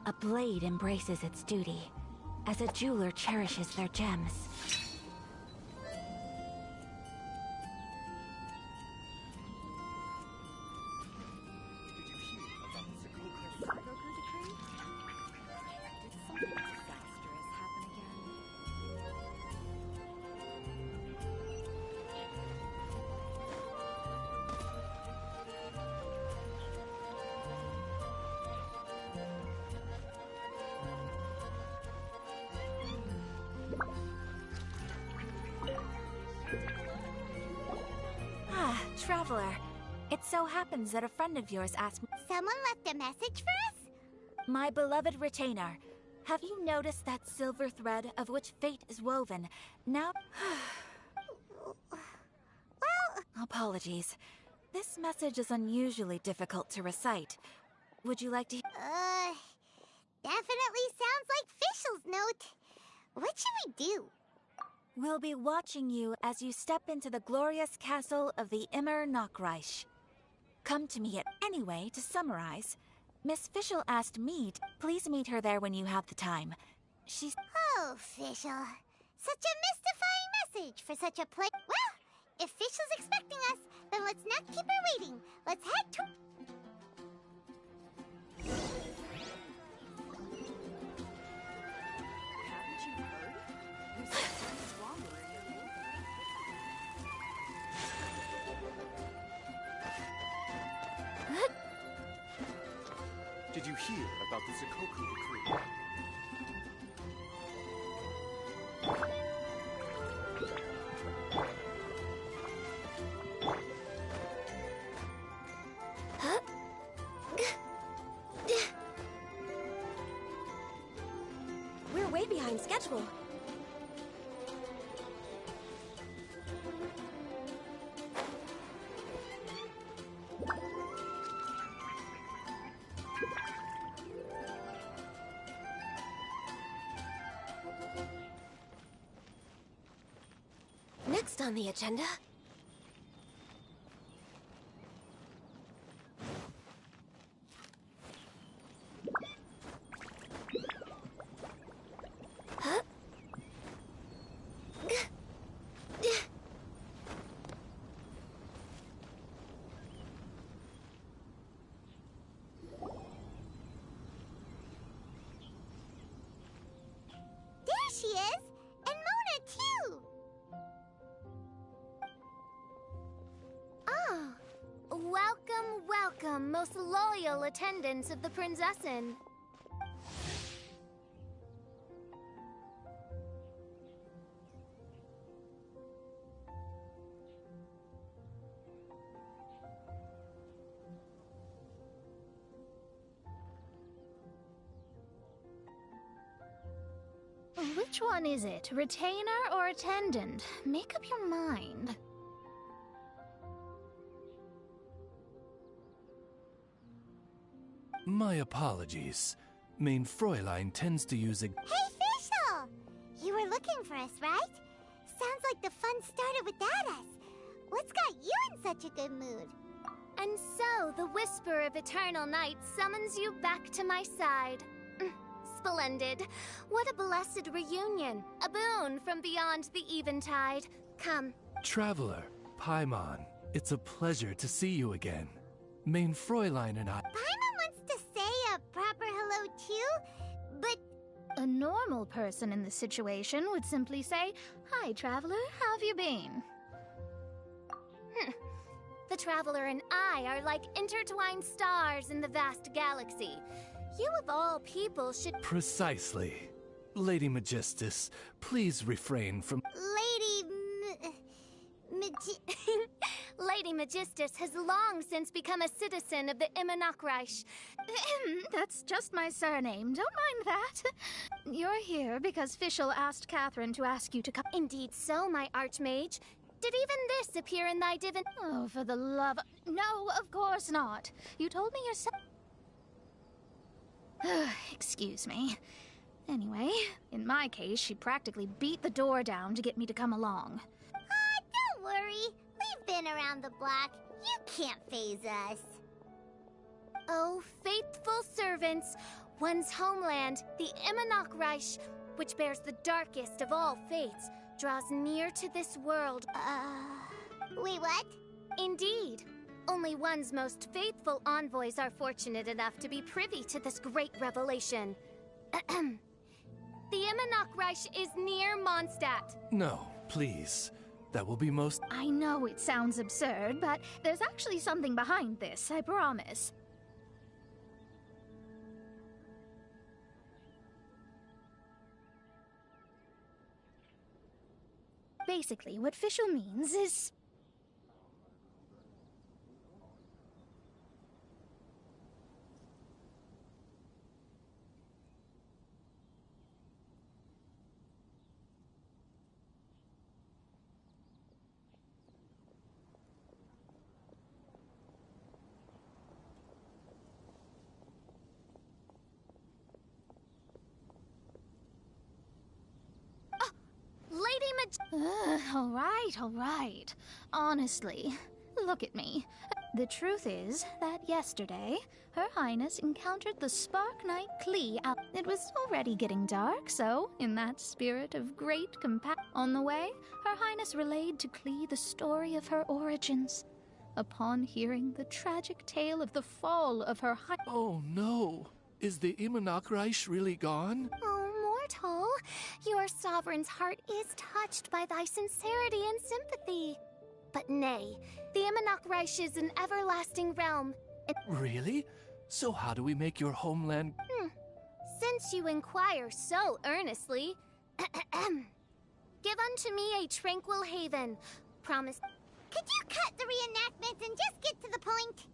A blade embraces its duty, as a jeweler cherishes their gems. Traveler, it so happens that a friend of yours asked me— Someone left a message for us? My beloved retainer, have you noticed that silver thread of which fate is woven? Now— Well— Apologies. This message is unusually difficult to recite. Would you like to— Definitely sounds like Fischl's note. What should we do? We'll be watching you as you step into the glorious castle of the Immer Nachreich. Come to me anyway, to summarize. Miss Fischl asked me to please meet her there when you have the time. She's— Oh, Fischl. Such a mystifying message for such a place. Well, if Fischl's expecting us, then let's not keep her waiting. Let's head to— Did you hear about the Zikoku decree? We're way behind schedule. Next on the agenda... There she is! And Mona, too! Ah, welcome, welcome, most loyal attendants of the Prinzessin. Which one is it, retainer or attendant? Make up your mind. My apologies. Main Fräulein tends to use a— Hey, Fischl! You were looking for us, right? Sounds like the fun started without us. What's got you in such a good mood? And so, the whisper of eternal night summons you back to my side. Splendid. What a blessed reunion. A boon from beyond the eventide. Come. Traveler, Paimon, it's a pleasure to see you again. Main Fräulein and I— Paimon wants to say a proper hello too, but... A normal person in this situation would simply say, "Hi, traveler, how have you been?" The traveler and I are like intertwined stars in the vast galaxy. You of all people should— Precisely. Lady Magistus, please refrain from— Lady... Lady Magistus has long since become a citizen of the Immernachtreich. That's just my surname. Don't mind that. You're here because Fischl asked Catherine to ask you to come. Indeed so, my Archmage. Did even this appear in thy divin... Oh, for the love... No, of course not. You told me yourself... Excuse me. Anyway, in my case, she practically beat the door down to get me to come along. Don't worry. We've been around the block. You can't phase us. Oh, faithful servants, one's homeland, the Immernachtreich, which bears the darkest of all fates, draws near to this world. Wait, what? Indeed. Only one's most faithful envoys are fortunate enough to be privy to this great revelation. The Immernachtreich is near Mondstadt. No, please. That will be most... I know it sounds absurd, but there's actually something behind this, I promise. Basically, what Fischl means is... All right. Honestly, look at me. The truth is that yesterday, Her Highness encountered the Spark Knight Klee out. It was already getting dark, so, in that spirit of great compassion, on the way, Her Highness relayed to Klee the story of her origins. Upon hearing the tragic tale of the fall of Her Highness... Oh no! Is the Immernachtreich really gone? Oh, mortal, your sovereign's heart is touched by thy sincerity and sympathy. But nay, the Immernachtreich is an everlasting realm. Really? So how do we make your homeland... Since you inquire so earnestly, give unto me a tranquil haven. Promise. Could you cut the reenactments and just get to the point?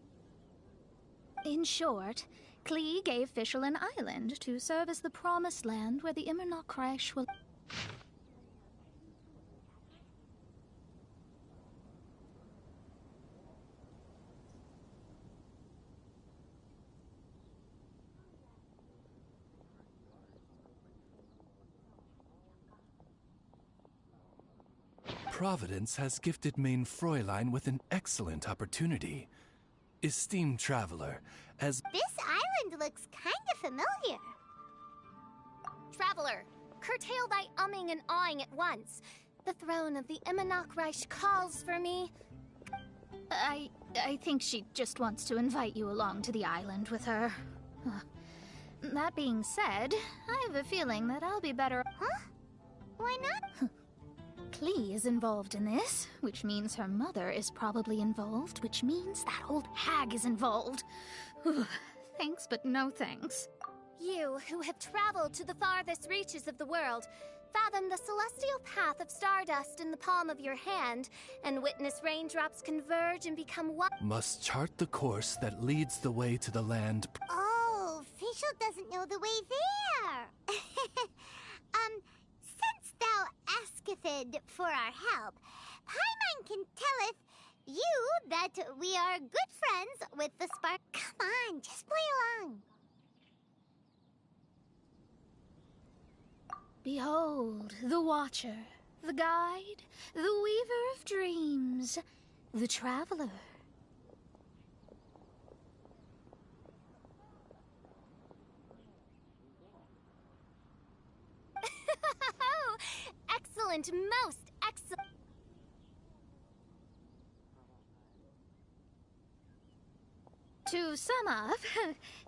In short, Klee gave Fischl an island to serve as the promised land where the Immernachtreich will... Providence has gifted Main Fräulein with an excellent opportunity. Esteemed traveler, as... This island looks kind of familiar. Traveler, curtail thy umming and awing at once. The throne of the Immernachtreich calls for me. I think she just wants to invite you along to the island with her. That being said, I have a feeling that I'll be better... Huh? Why not? Klee is involved in this, which means her mother is probably involved, which means that old hag is involved. Thanks, but no thanks. You, who have traveled to the farthest reaches of the world, fathom the celestial path of stardust in the palm of your hand, and witness raindrops converge and become one... Must chart the course that leads the way to the land... Oh, Fischl doesn't know the way there. Since thou asketh for our help, Paimon can telleth you that we are good friends with the Spark. Come on, just play along. Behold, the Watcher, the Guide, the Weaver of Dreams, the Traveler. Excellent, most excellent. To sum up,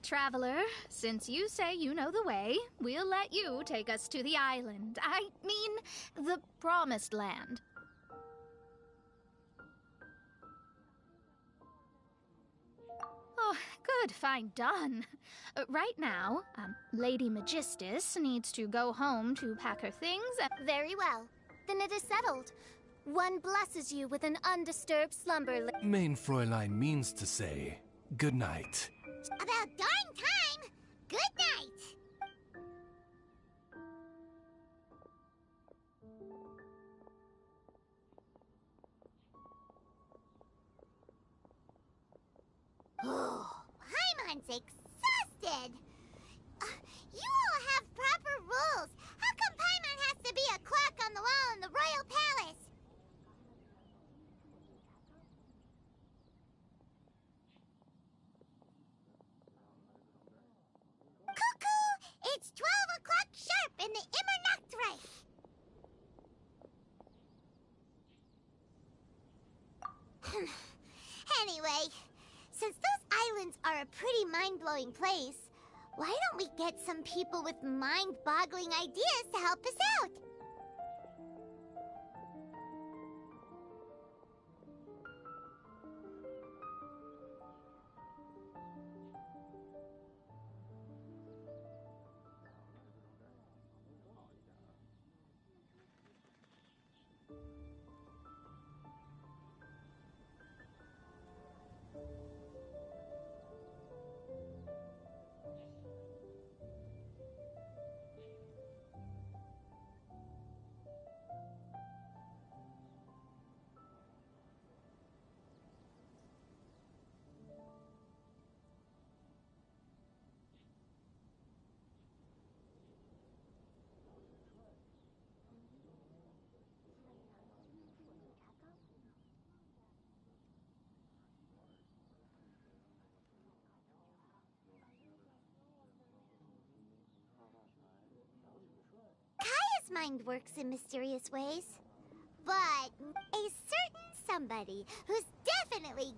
Traveler, since you say you know the way, we'll let you take us to the island. I mean, the Promised Land. Oh, good, fine, done. Right now, Lady Magistus needs to go home to pack her things. Very well. Then it is settled. one blesses you with an undisturbed slumber. Main Fräulein means to say, good night. About darn time! Good night! Oh, Paimon's exhausted! You all have proper rules! How come Paimon has to be a clock on the wall in the royal palace? Cuckoo! It's 12 o'clock sharp in the Immernachtreich! Anyway, since those islands are a pretty mind-blowing place, why don't we get some people with mind-boggling ideas to help us out? Kaya's mind works in mysterious ways. But a certain somebody who's definitely...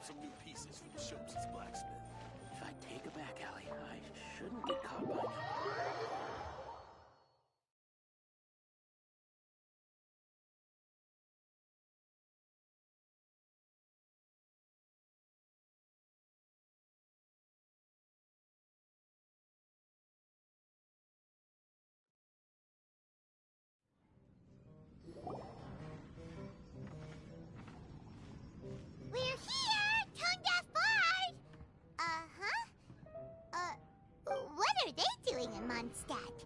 Some new pieces from Shopes' blacksmith. If I take it back, Allie, I shouldn't get caught by now. We're here, Tongue-Deaf Bard! What are they doing in Mondstadt?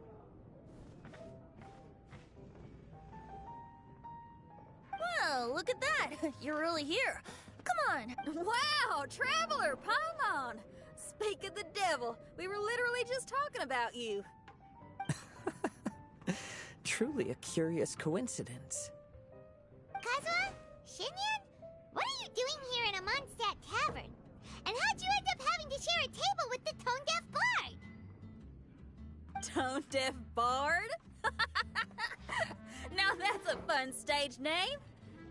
Well, look at that! You're really here. Come on! Wow, Traveler Paimon! Speak of the devil, we were literally just talking about you. Truly a curious coincidence. Kazuha? Shinyan? What are you doing here in a Mondstadt tavern? And how'd you end up having to share a table with the Tone-Deaf Bard? Tone-Deaf Bard? Now that's a fun stage name.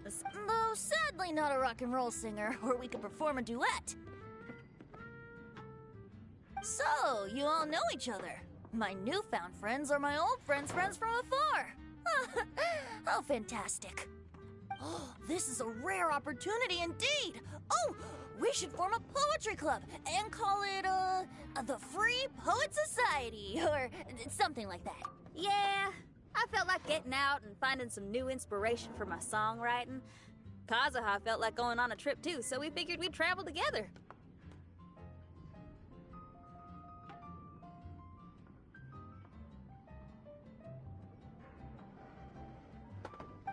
Though sadly not a rock and roll singer, or we could perform a duet. So, you all know each other. My newfound friends are my old friends' friends from afar. How fantastic. Oh, this is a rare opportunity indeed. Oh, we should form a poetry club and call it, the Free Poet Society, or something like that. Yeah, I felt like getting out and finding some new inspiration for my songwriting. Kazuha felt like going on a trip too, so we figured we'd travel together.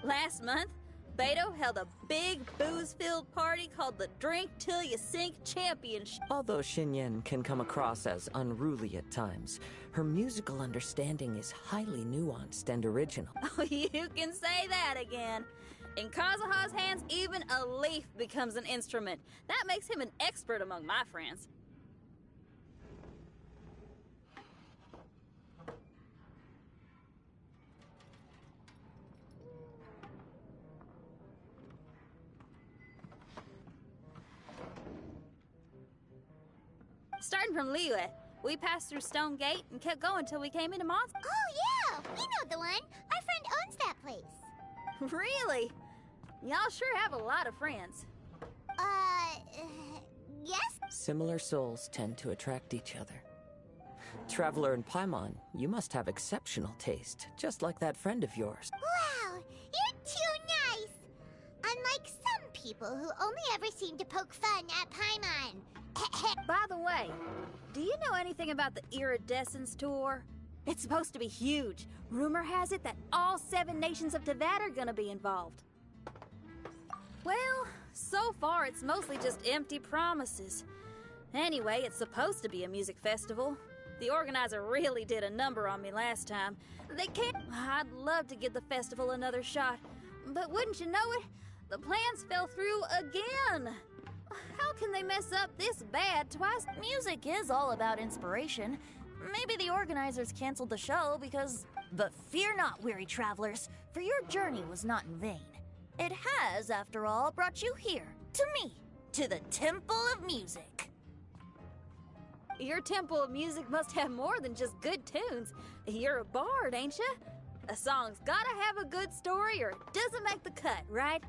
Last month, Beto held a big booze-filled party called the Drink Till You Sink Championship. Although Xinyan can come across as unruly at times, her musical understanding is highly nuanced and original. Oh, you can say that again. In Kazuha's hands, even a leaf becomes an instrument. That makes him an expert among my friends. Starting from Liyue, we passed through Stone Gate and kept going till we came into Monster. Oh, yeah! We know the one. Our friend owns that place. Really? Y'all sure have a lot of friends. Yes? Similar souls tend to attract each other. Traveler and Paimon, you must have exceptional taste, just like that friend of yours. Wow, you're too nice! Unlike some people who only ever seem to poke fun at Paimon. By the way, do you know anything about the Iridescence Tour? It's supposed to be huge. Rumor has it that all 7 nations of Tevat are gonna be involved. Well, so far it's mostly just empty promises. Anyway, it's supposed to be a music festival. The organizer really did a number on me last time. They can't... I'd love to give the festival another shot. But wouldn't you know it, the plans fell through again. How can they mess up this bad twice? Music is all about inspiration. Maybe the organizers canceled the show because... But fear not, weary travelers, for your journey was not in vain. It has, after all, brought you here, to me, to the Temple of Music. Your Temple of Music must have more than just good tunes. You're a bard, ain't you? A song's gotta have a good story or it doesn't make the cut, right?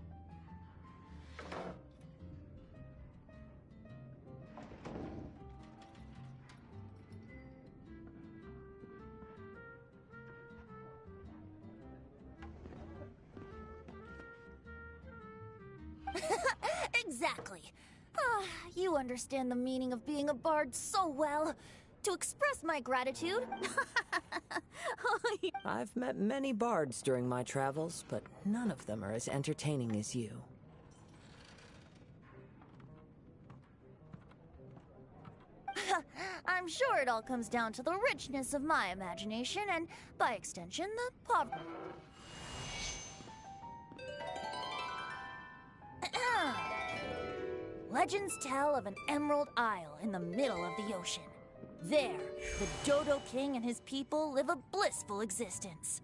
Exactly. You understand the meaning of being a bard so well. To express my gratitude... I've met many bards during my travels, but none of them are as entertaining as you. I'm sure it all comes down to the richness of my imagination and, by extension, the poverty. Legends tell of an emerald isle in the middle of the ocean. There, the Dodo King and his people live a blissful existence.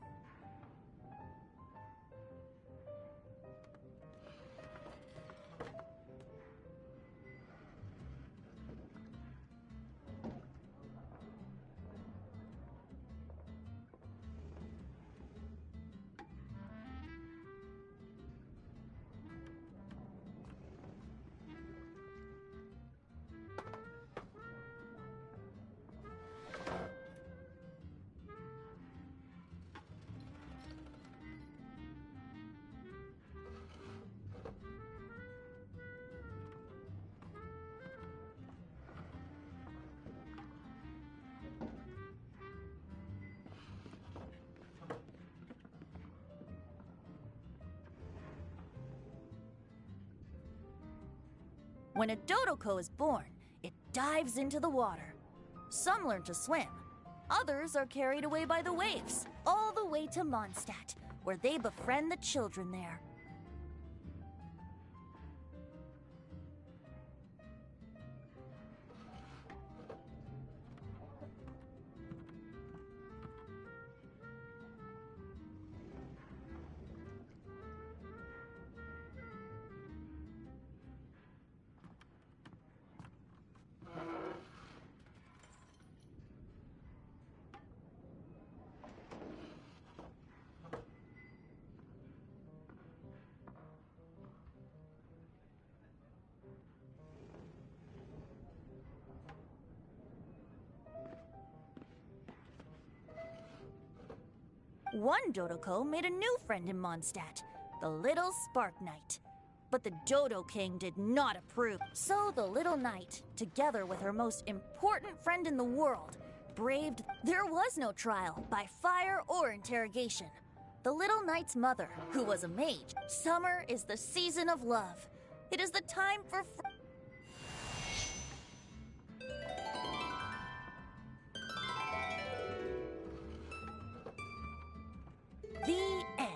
When a Dodoko is born, it dives into the water. Some learn to swim. Others are carried away by the waves, all the way to Mondstadt, where they befriend the children there. One Dodoko made a new friend in Mondstadt, the little Spark Knight. But the Dodo King did not approve. So the little knight, together with her most important friend in the world, braved... There was no trial, by fire or interrogation. the little knight's mother, who was a mage. Summer is the season of love. It is the time for the end.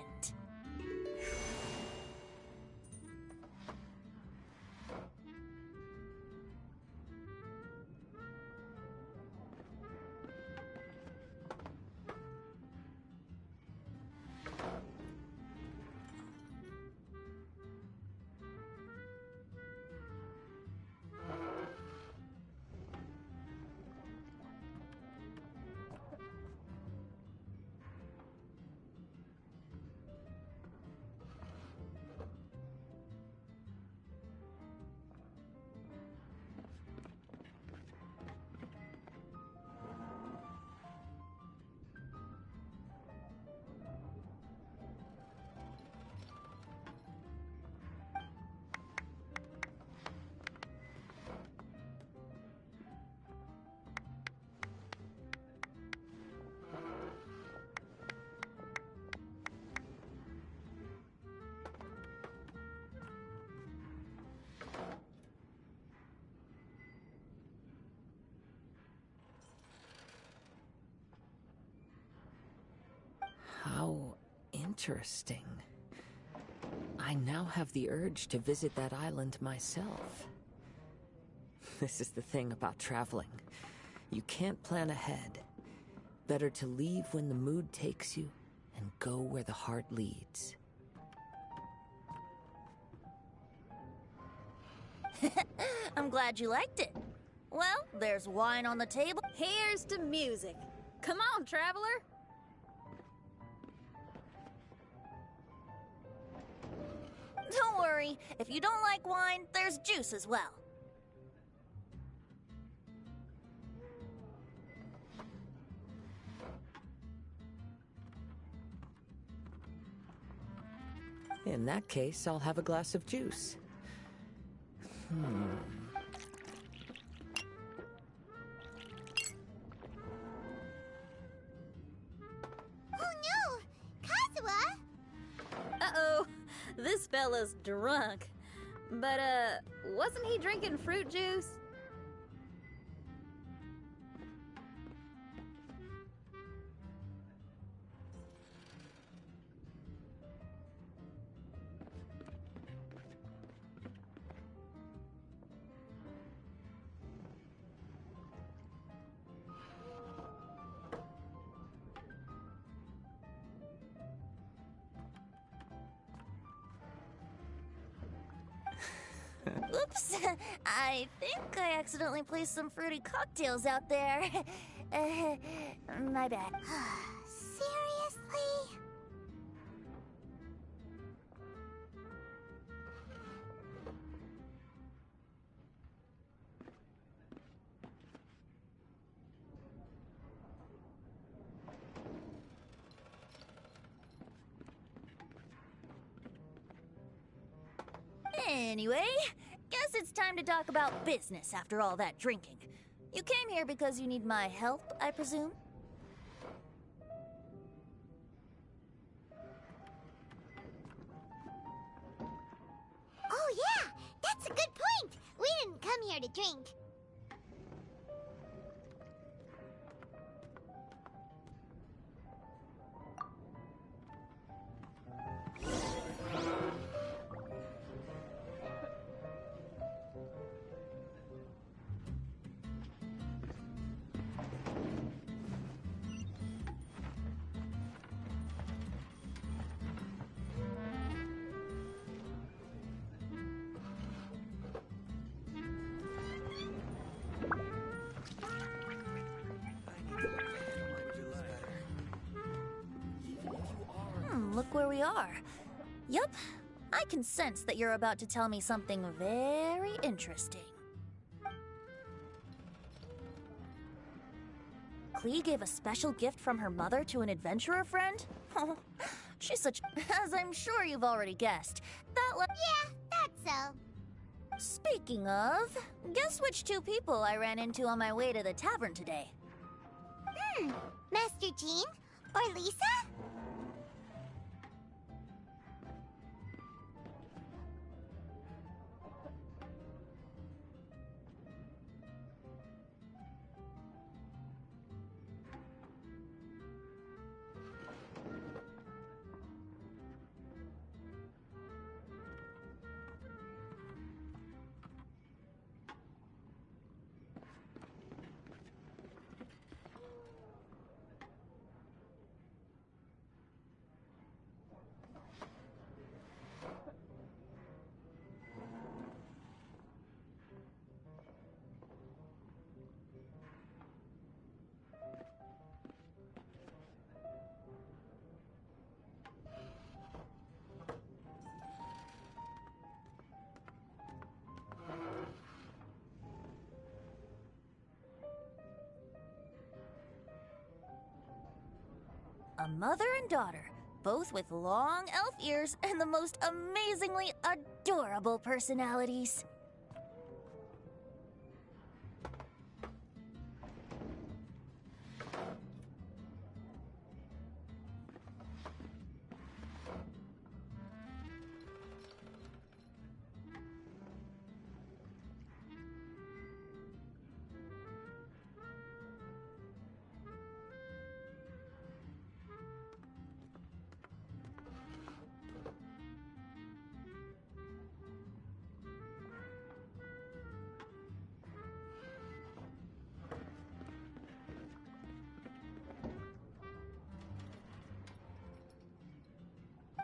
How interesting. I now have the urge to visit that island myself. This is the thing about traveling. You can't plan ahead. Better to leave when the mood takes you and go where the heart leads. I'm glad you liked it. Well, there's wine on the table. Here's to music. Come on, traveler. Don't worry, if you don't like wine, there's juice as well. In that case, I'll have a glass of juice. Oh no! Kazuha! Uh-oh, this fella's drunk. But, wasn't he drinking fruit juice? Oops, I think I accidentally placed some fruity cocktails out there. My bad. Seriously? Anyway, guess it's time to talk about business after all that drinking. You came here because you need my help, I presume? Oh yeah! That's a good point! We didn't come here to drink. Look where we are. Yup, I can sense that you're about to tell me something very interesting. Klee gave a special gift from her mother to an adventurer friend? Oh, she's such... As I'm sure you've already guessed, Yeah, that's so. Speaking of, guess which two people I ran into on my way to the tavern today? Master Jean? Or Lisa? A mother and daughter, both with long elf ears and the most amazingly adorable personalities.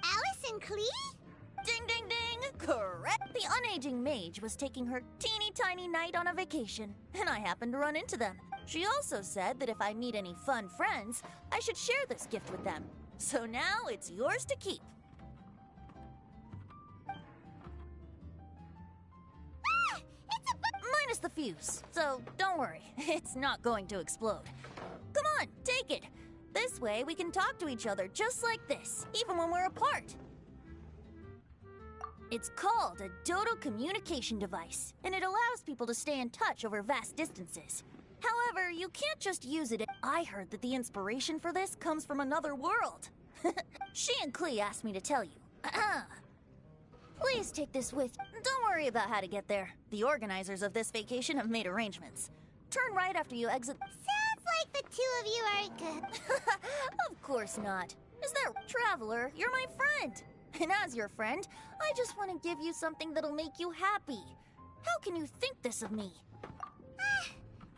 Alice and Klee? Ding, ding, ding! Correct! The unaging mage was taking her teeny tiny knight on a vacation, and I happened to run into them. She also said that if I meet any fun friends, I should share this gift with them. So now it's yours to keep. Ah! It's a Minus the fuse, so don't worry, it's not going to explode. Come on, take it. This way we can talk to each other just like this, even when we're apart. It's called a Dodo communication device, and it allows people to stay in touch over vast distances. However, you can't just use it. I heard that the inspiration for this comes from another world. She and Klee asked me to tell you. Please take this with you. Don't worry about how to get there. The organizers of this vacation have made arrangements. Turn right after you exit. Sounds like the two of you aren't good. Of course not. Is that Traveler? You're my friend. And as your friend, I just want to give you something that'll make you happy. How can you think this of me?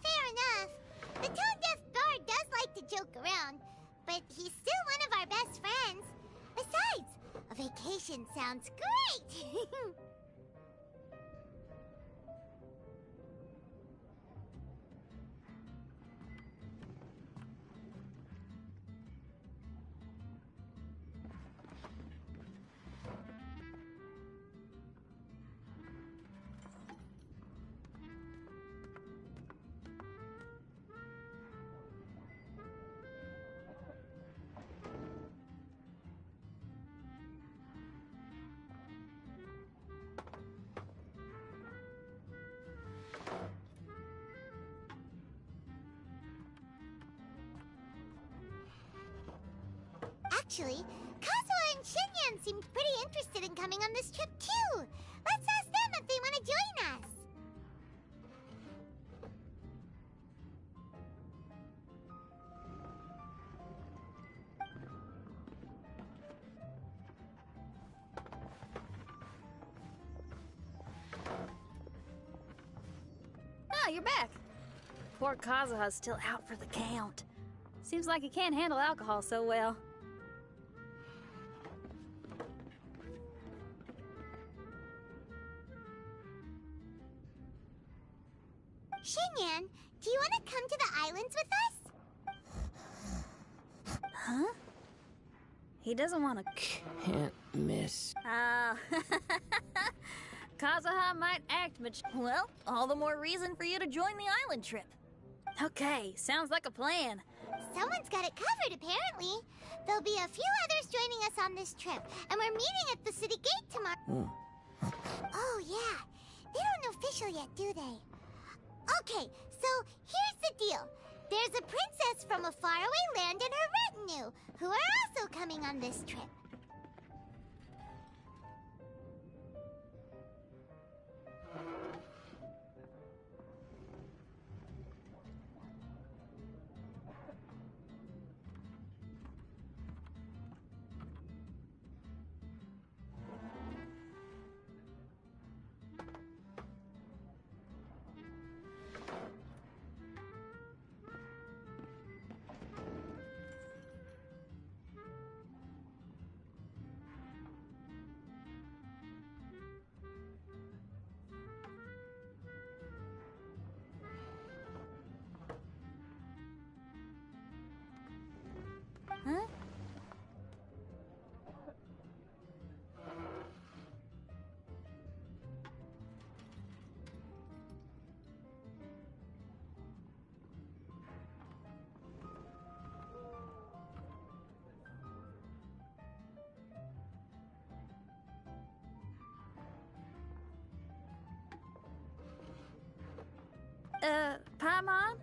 Fair enough. The tone-deaf guard does like to joke around, but he's still one of our best friends. Besides, a vacation sounds great! Actually, Kazuha and Shinyan seemed pretty interested in coming on this trip too. Let's ask them if they want to join us. Ah, you're back. Poor Kazuha's still out for the count. Seems like he can't handle alcohol so well. Shinyan, do you want to come to the islands with us? Huh? He doesn't want to... Can't miss. Ah. Kazuha might act mature. Well, all the more reason for you to join the island trip. Okay, sounds like a plan. Someone's got it covered, apparently. There'll be a few others joining us on this trip, and we're meeting at the city gate tomorrow. Oh, yeah. They don't know official yet, do they? Okay, so here's the deal. There's a princess from a faraway land and her retinue, who are also coming on this trip. Paimon,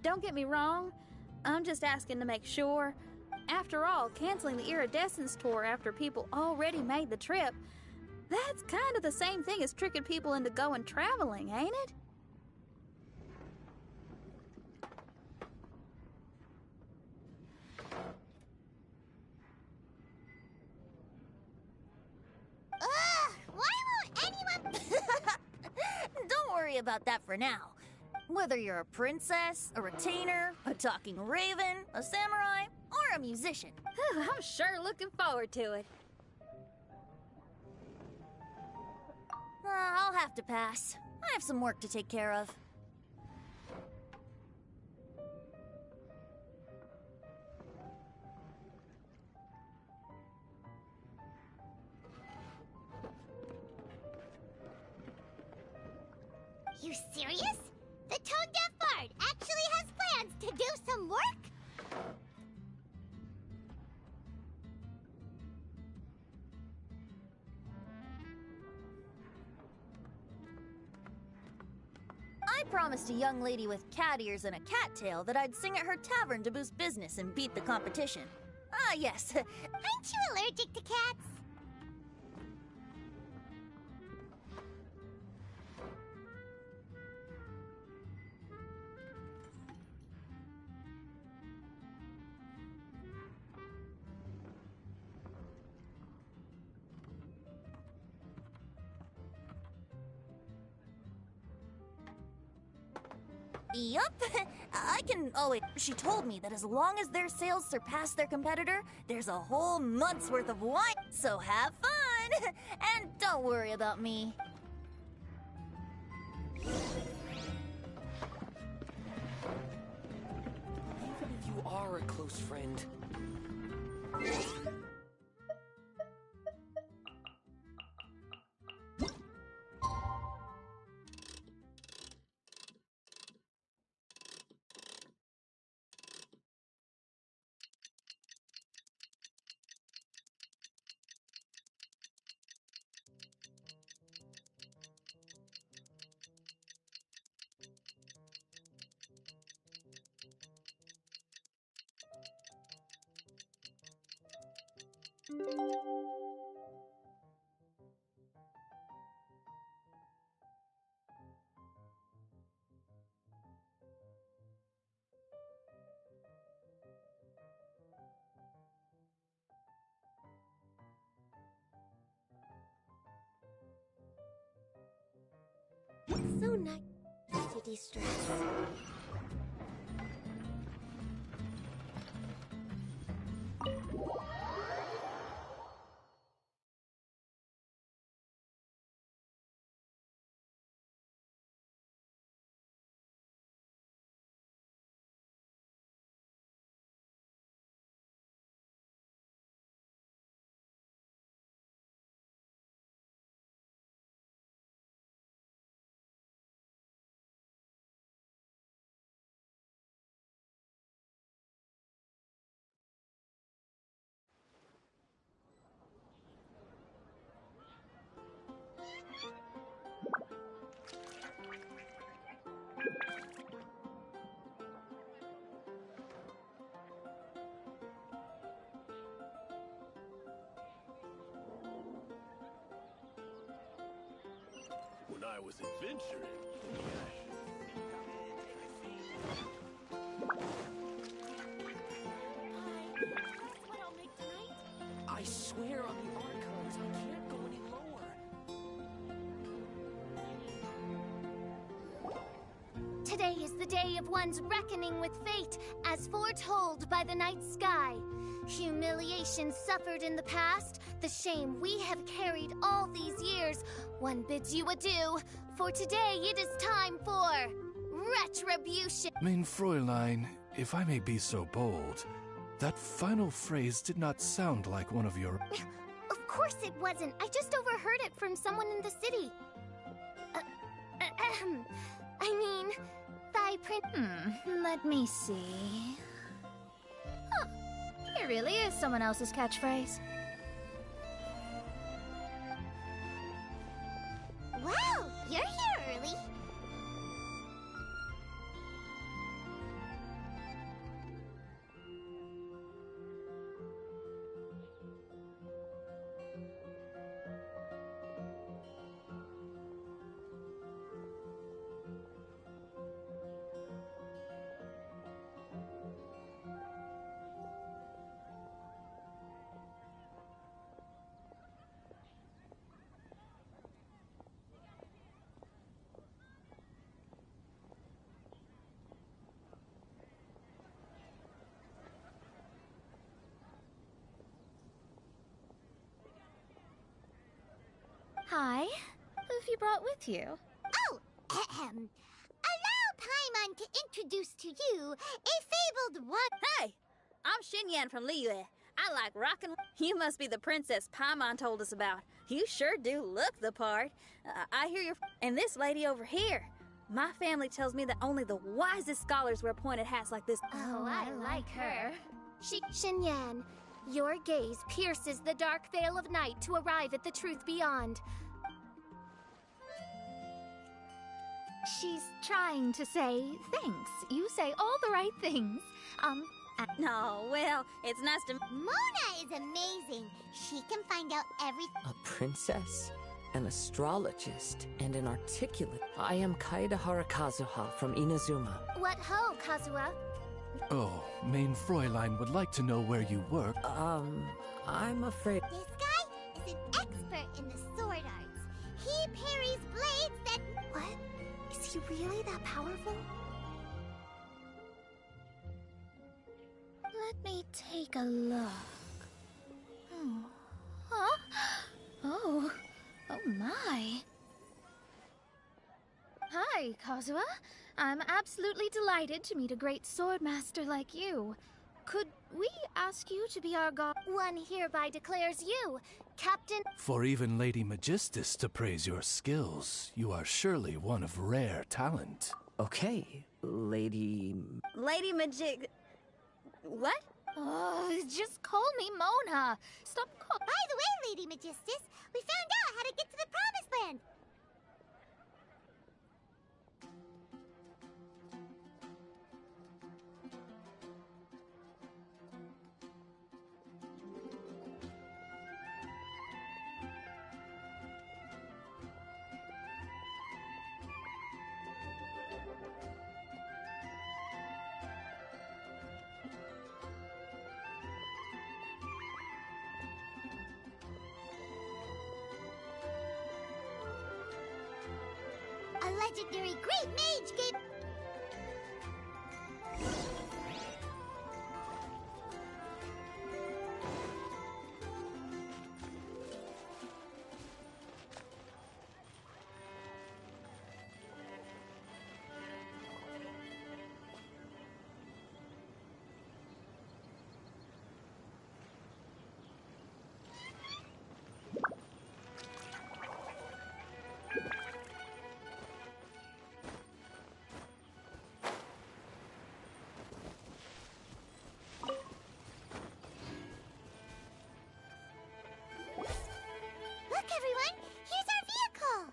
don't get me wrong. I'm just asking to make sure. After all, canceling the Iridescence tour after people already made the trip, that's kind of the same thing as tricking people into going traveling, ain't it? Ugh! Why won't anyone... Don't worry about that for now. Whether you're a princess, a retainer, a talking raven, a samurai, or a musician. I'm sure looking forward to it. I'll have to pass. I have some work to take care of. You serious? The tone-deaf bard actually has plans to do some work? I promised a young lady with cat ears and a cat tail that I'd sing at her tavern to boost business and beat the competition. Ah, yes. Aren't you allergic to cats? Yup. I can... Oh, wait. She told me that as long as their sales surpass their competitor, there's a whole month's worth of wine. So have fun! And don't worry about me. Even if you are a close friend... It's so nice to de-stress. When I was adventuring, What I'll make tonight? I swear on the archives, I can't go any lower. Today is the day of one's reckoning with fate, as foretold by the night sky. Humiliation suffered in the past, the shame we have carried all these years. One bids you adieu, for today it is time for retribution. Mein Fräulein, if I may be so bold, that final phrase did not sound like one of your... Of course it wasn't. I just overheard it from someone in the city. I mean, thy Let me see. Huh. It really is someone else's catchphrase. Wow, you're here early. Hi. Who have you brought with you? Oh, ahem. Allow Paimon to introduce to you a fabled one. Hey! I'm Xinyan from Liyue. I like rockin'. You must be the princess Paimon told us about. You sure do look the part. I hear you're... And this lady over here. My family tells me that only the wisest scholars wear pointed hats like this. Oh, I like her. Xinyan, your gaze pierces the dark veil of night to arrive at the truth beyond. She's trying to say thanks. You say all the right things. No, well, it's nice to... Mona is amazing. She can find out everything. A princess, an astrologist, and an articulate. I am Kaida Harakazuha from Inazuma. What ho, Kazuha? Oh, Main Fräulein would like to know where you work. I'm afraid... This guy is an expert in the sword arts. He parries blades that... What? Is he really that powerful? Let me take a look. Oh. Huh? Oh. Oh my. Hi, Kazuha. I'm absolutely delighted to meet a great sword master like you. Could we ask you to be our guard? One hereby declares you, Captain... For even Lady Magistus to praise your skills, you are surely one of rare talent. Okay, Lady... Lady Majig... What? Oh, just call me Mona. Stop calling... By the way, Lady Magistus, we found out how to get to the Promised Land. A legendary great mage gave... Look, everyone! Here's our vehicle!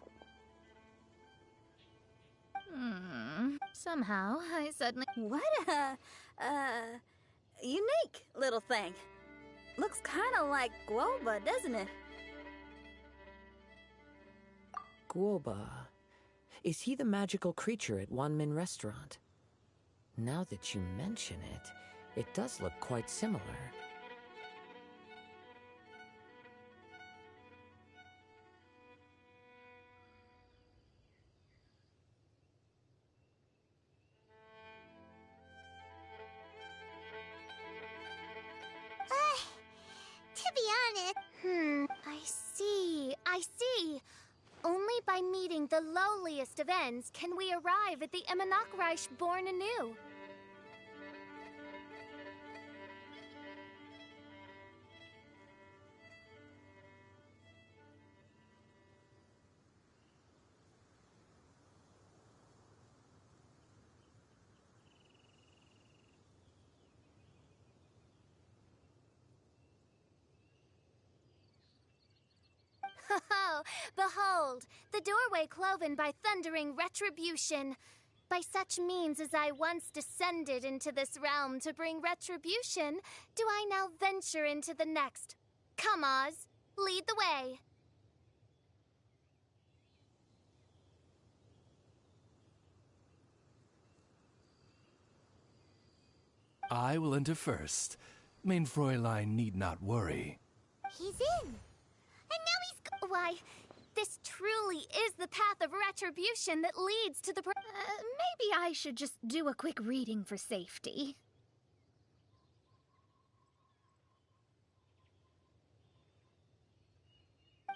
Somehow, I suddenly... What unique little thing. Looks kind of like Guoba, doesn't it? Guoba. Is he the magical creature at Wanmin Restaurant? Now that you mention it, it does look quite similar. To be honest... I see. Only by meeting the lowliest of ends can we arrive at the Emanakreich born anew. Oh, behold, the doorway cloven by thundering retribution. By such means as I once descended into this realm to bring retribution, do I now venture into the next. Come, Oz, lead the way. I will enter first. Main Fräulein need not worry. He's in. And now he's... Why, this truly is the path of retribution that leads to the... Maybe I should just do a quick reading for safety.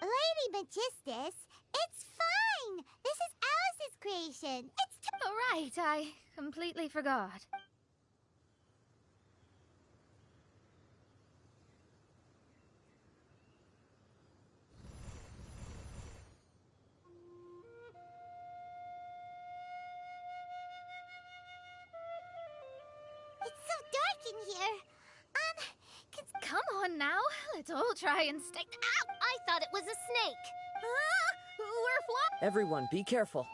Lady Magistus. It's fine. This is Alice's creation. It's Oh, right, I completely forgot. It's so dark in here. Come on now, let's all try and stay. Ow! I thought it was a snake. We're flying. Everyone, be careful.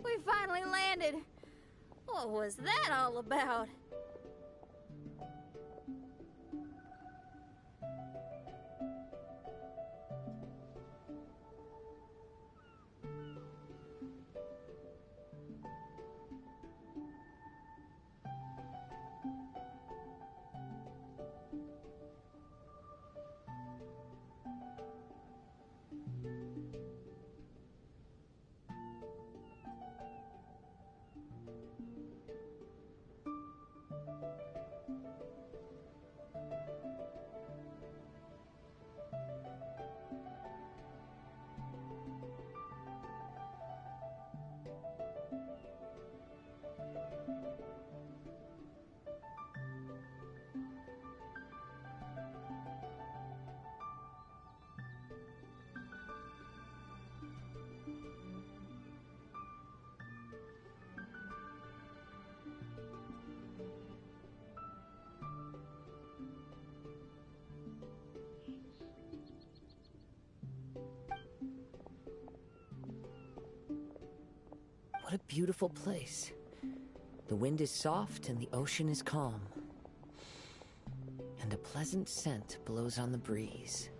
We finally landed. What was that all about? What a beautiful place. The wind is soft and the ocean is calm. And a pleasant scent blows on the breeze.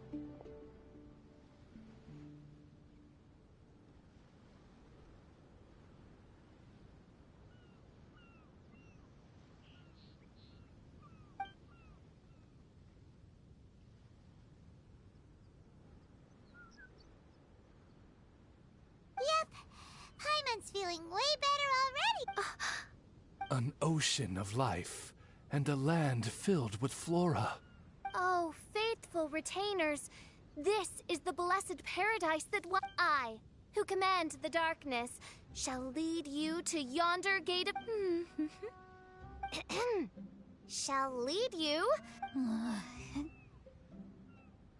Yep. Paimon's feeling way better already. An ocean of life, and a land filled with flora. Oh, faithful retainers, this is the blessed paradise that I, who command the darkness, shall lead you to yonder gate of... shall lead you...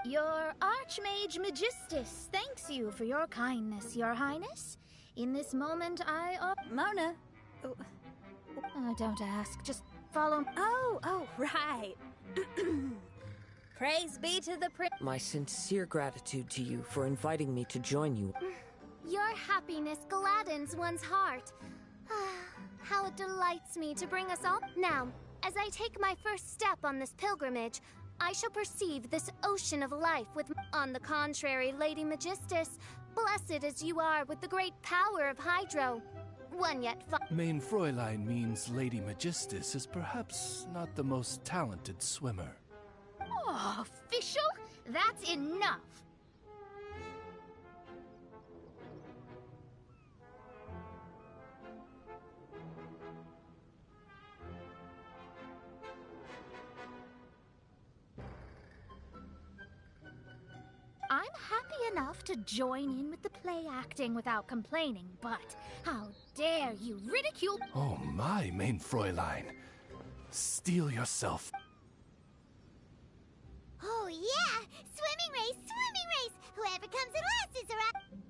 Your Archmage Magistus thanks you for your kindness, Your Highness. In this moment, Mona. Don't ask, just follow... Oh, right. Praise be to the prince. My sincere gratitude to you for inviting me to join you. Your happiness gladdens one's heart. How it delights me to bring us all... Now, as I take my first step on this pilgrimage, I shall perceive this ocean of life with... On the contrary, Lady Magistus, blessed as you are with the great power of Hydro, one yet... Main Fräulein means Lady Magistus is perhaps not the most talented swimmer. Oh, official? That's enough. I'm happy enough to join in with the play acting without complaining, but how dare you ridicule... Oh my, Main Fräulein. Steel yourself. Oh yeah! Swimming race! Swimming race! Whoever comes in last is around.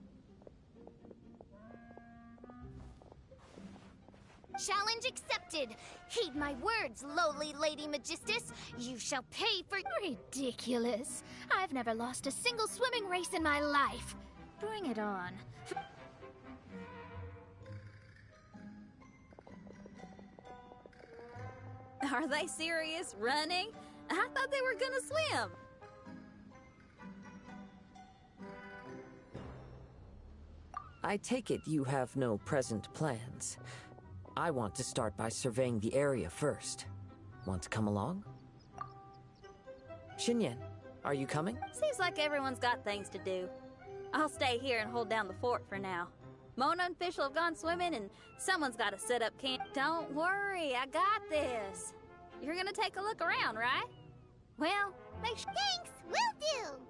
Challenge accepted. Heed my words, lowly Lady Magistus. You shall pay for... Ridiculous. I've never lost a single swimming race in my life. Bring it on. Are they serious? Running? I thought they were gonna swim. I take it you have no present plans. I want to start by surveying the area first. Want to come along? Xinyan, are you coming? Seems like everyone's got things to do. I'll stay here and hold down the fort for now. Mona and Fischl have gone swimming, and someone's got to set up camp. Don't worry, I got this. You're gonna take a look around, right? Well, make sure. Thanks, will do!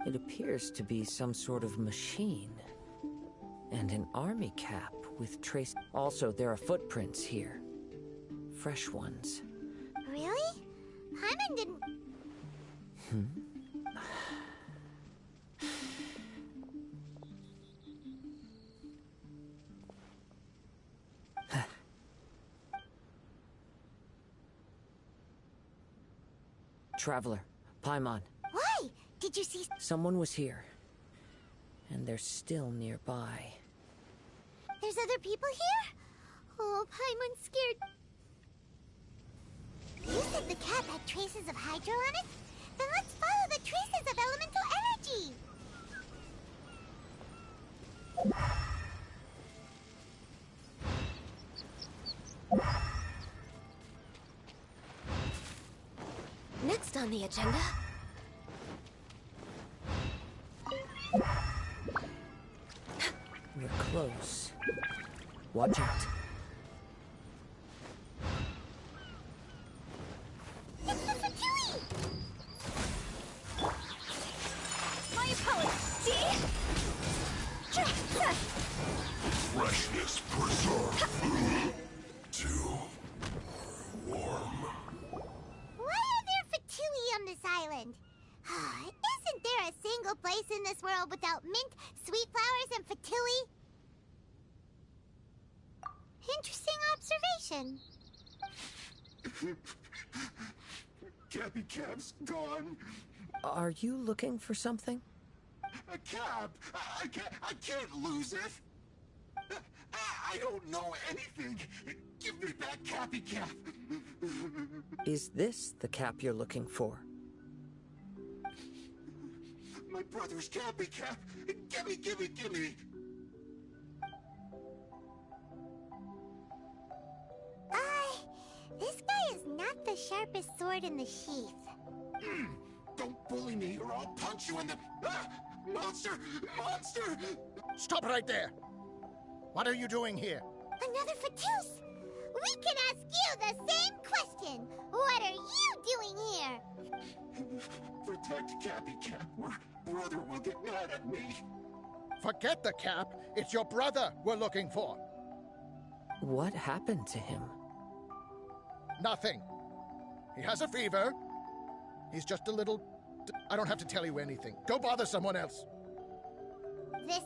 It appears to be some sort of machine. And an army cap with trace. Also, there are footprints here. Fresh ones. Really? Paimon didn't... Traveler, Paimon. Why? Did you see... Someone was here. And they're still nearby. There's other people here? Oh, Paimon's scared. You said the cap had traces of Hydro on it? Then let's follow the traces of elemental energy! Next on the agenda... We're close. Watch out. It's the Fatui! My opponent, see? Freshness preserved. Too warm. Why are there Fatui on this island? Isn't there a single place in this world without mint, sweet flowers, and Fatui? Interesting observation. Cappy Cap's gone. Are you looking for something? A cap. I can't lose it. I don't know anything. Give me back Cappy Cap. Is this the cap you're looking for? My brother's Cappy Cap. Gimme. This guy is not the sharpest sword in the sheath. Don't bully me or I'll punch you in the... Monster! Stop right there! What are you doing here? Another Fatus! We can ask you the same question! What are you doing here? Protect Cappy Cap or brother will get mad at me. Forget the cap. It's your brother we're looking for. What happened to him? Nothing. He has a fever. He's just a little... I don't have to tell you anything. Go bother someone else. This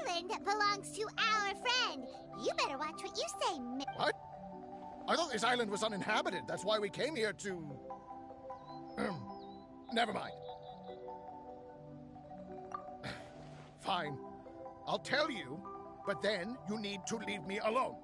island belongs to our friend. You better watch what you say, What? I thought this island was uninhabited. That's why we came here to... Never mind. Fine. I'll tell you, but then you need to leave me alone.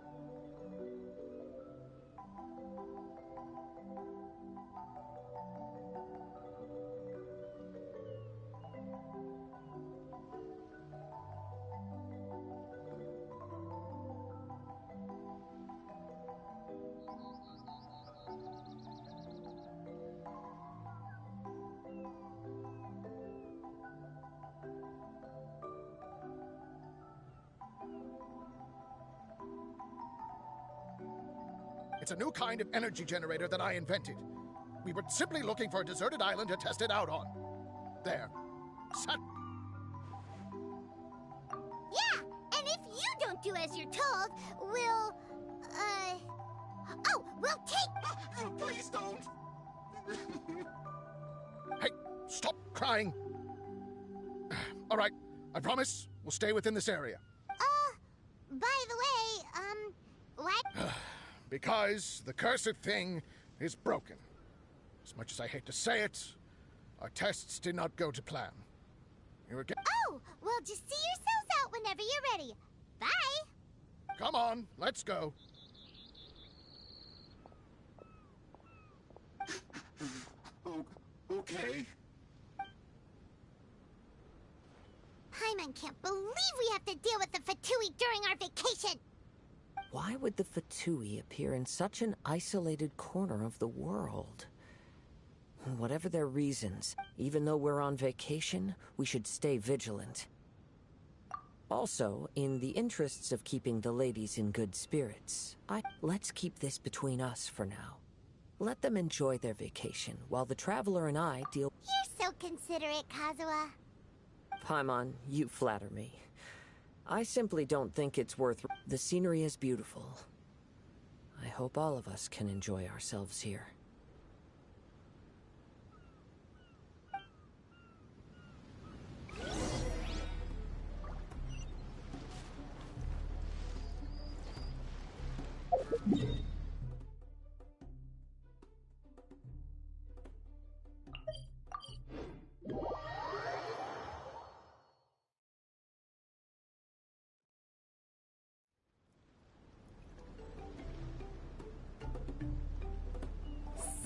It's a new kind of energy generator that I invented. We were simply looking for a deserted island to test it out on. There. Sat. Yeah, and if you don't do as you're told, we'll... we'll take... Please don't! Hey, stop crying. All right, I promise we'll stay within this area. By the way, what? Because the cursed thing is broken. As much as I hate to say it, our tests did not go to plan. Oh, well, just see yourselves out whenever you're ready. Bye! Come on, let's go. Okay. Paimon can't believe we have to deal with the Fatui during our vacation! Why would the Fatui appear in such an isolated corner of the world? Whatever their reasons, even though we're on vacation, we should stay vigilant. Also, in the interests of keeping the ladies in good spirits, let's keep this between us for now. Let them enjoy their vacation, while the Traveler and I deal... You're so considerate, Kazuha. Paimon, you flatter me. I simply don't think it's worth... The scenery is beautiful. I hope all of us can enjoy ourselves here.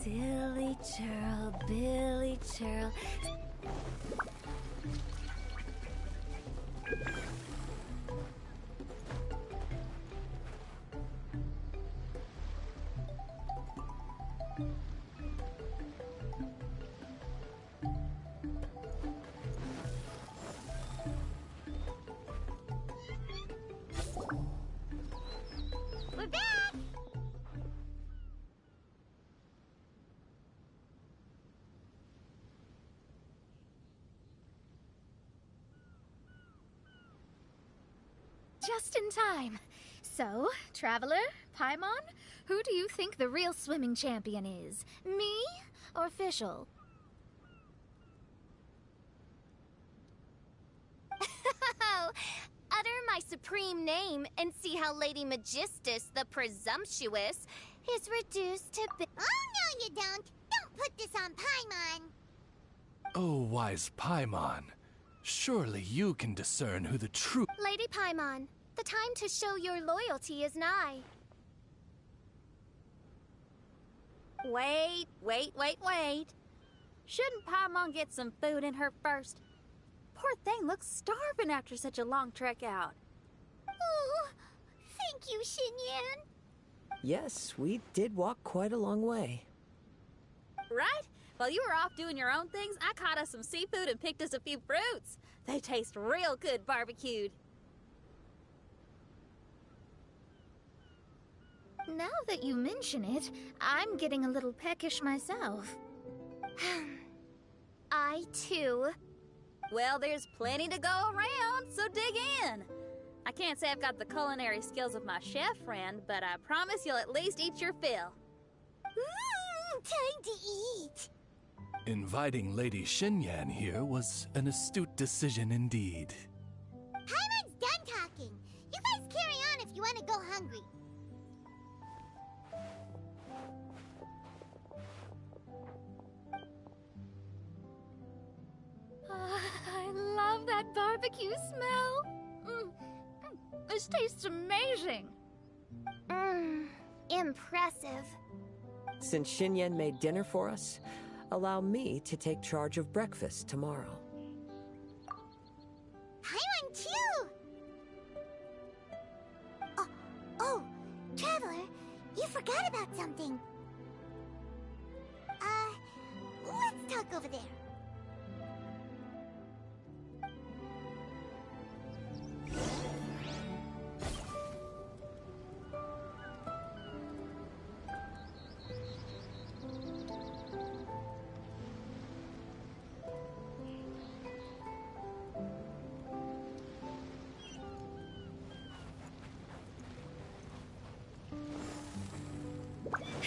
Silly churl, Billy churl. We're back! Just in time. So, Traveler, Paimon, who do you think the real swimming champion is? Me or Fischl? Utter my supreme name and see how Lady Magistus the Presumptuous is reduced to Oh, no you don't! Don't put this on Paimon! Oh, wise Paimon. Surely you can discern who the true... Lady Paimon, the time to show your loyalty is nigh. Wait. Shouldn't Paimon get some food in her first? Poor thing looks starving after such a long trek out. Oh, thank you, Xinyan. Yes, we did walk quite a long way. Right? While you were off doing your own things, I caught us some seafood and picked us a few fruits. They taste real good barbecued. Now that you mention it, I'm getting a little peckish myself. I, too. Well, there's plenty to go around, so dig in. I can't say I've got the culinary skills of my chef friend, but I promise you'll at least eat your fill. Time to eat. Inviting Lady Xinyan here was an astute decision indeed. Paimon's done talking. You guys carry on if you want to go hungry. I love that barbecue smell. This tastes amazing. Impressive. Since Xinyan made dinner for us, allow me to take charge of breakfast tomorrow. Paimon too! Oh, Traveler, you forgot about something. Let's talk over there.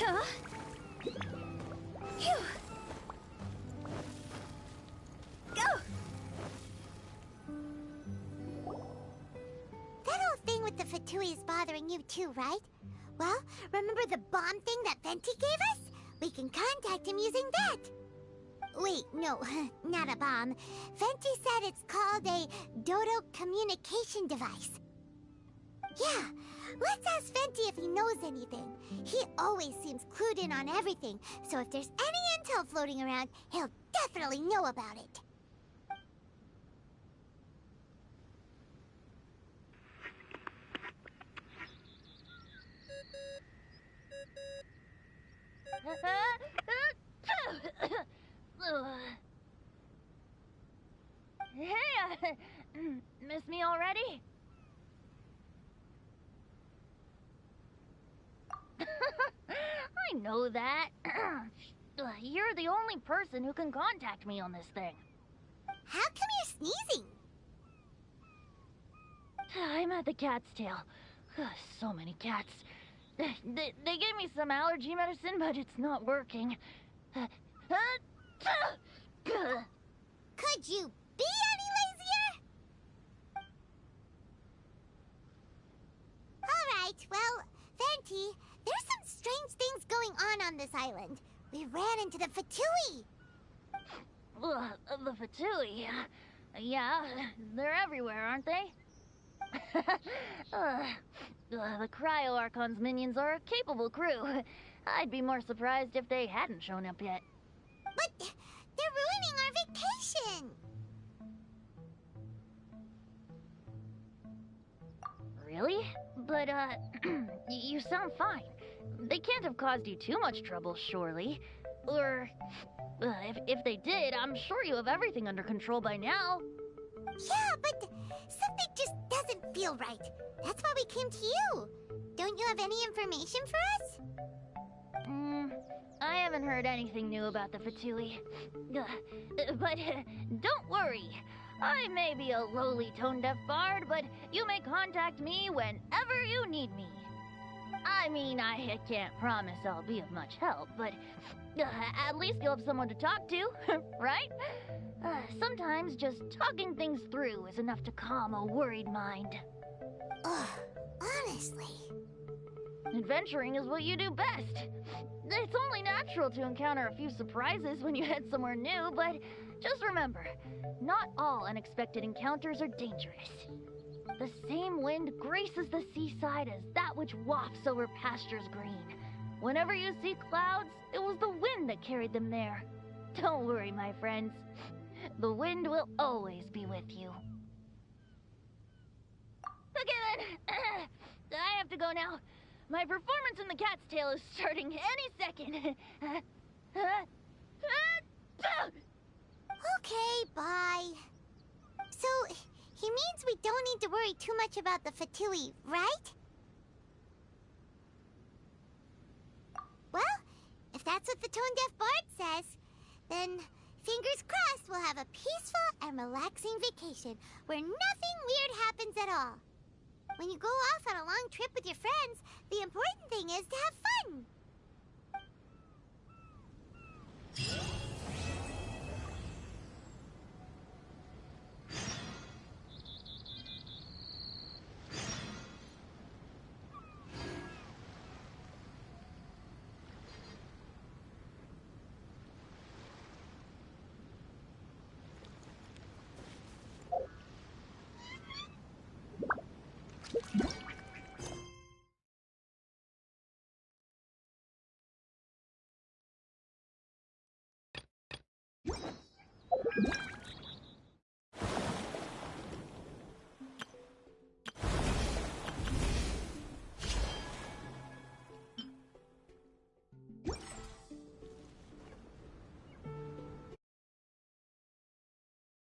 Huh? Phew. Go! That whole thing with the Fatui is bothering you too, right? Well, remember the bomb thing that Venti gave us? We can contact him using that. Wait, no, not a bomb. Venti said it's called a Dodo communication device. Yeah, let's ask Venti if he knows anything. He always seems clued in on everything, so if there's any intel floating around, he'll definitely know about it. Hey, miss me already? I know that. You're the only person who can contact me on this thing. How come you're sneezing? I'm at the cat's tail. So many cats. They gave me some allergy medicine, but it's not working. Could you be any lazier? Alright, well, Venti, there's some strange things going on this island. We ran into the Fatui. The Fatui? Yeah, they're everywhere, aren't they? The Cryo Archon's minions are a capable crew. I'd be more surprised if they hadn't shown up yet. But they're ruining our vacation! Really? But, you sound fine. They can't have caused you too much trouble, surely. Or, if they did, I'm sure you have everything under control by now. Yeah, but something just doesn't feel right. That's why we came to you. Don't you have any information for us? I haven't heard anything new about the Fatui. But don't worry. I may be a lowly tone-deaf bard, but you may contact me whenever you need me. I mean, I can't promise I'll be of much help, but at least you'll have someone to talk to, right? Sometimes just talking things through is enough to calm a worried mind. Honestly. Adventuring is what you do best. It's only natural to encounter a few surprises when you head somewhere new, but just remember, not all unexpected encounters are dangerous. The same wind graces the seaside as that which wafts over pastures green. Whenever you see clouds, it was the wind that carried them there. Don't worry, my friends. The wind will always be with you. Okay then, I have to go now. My performance in the cat's tail is starting any second. Okay, bye. So, he means we don't need to worry too much about the Fatui, right? Well, if that's what the tone-deaf bard says, then fingers crossed we'll have a peaceful and relaxing vacation where nothing weird happens at all. When you go off on a long trip with your friends, the important thing is to have fun.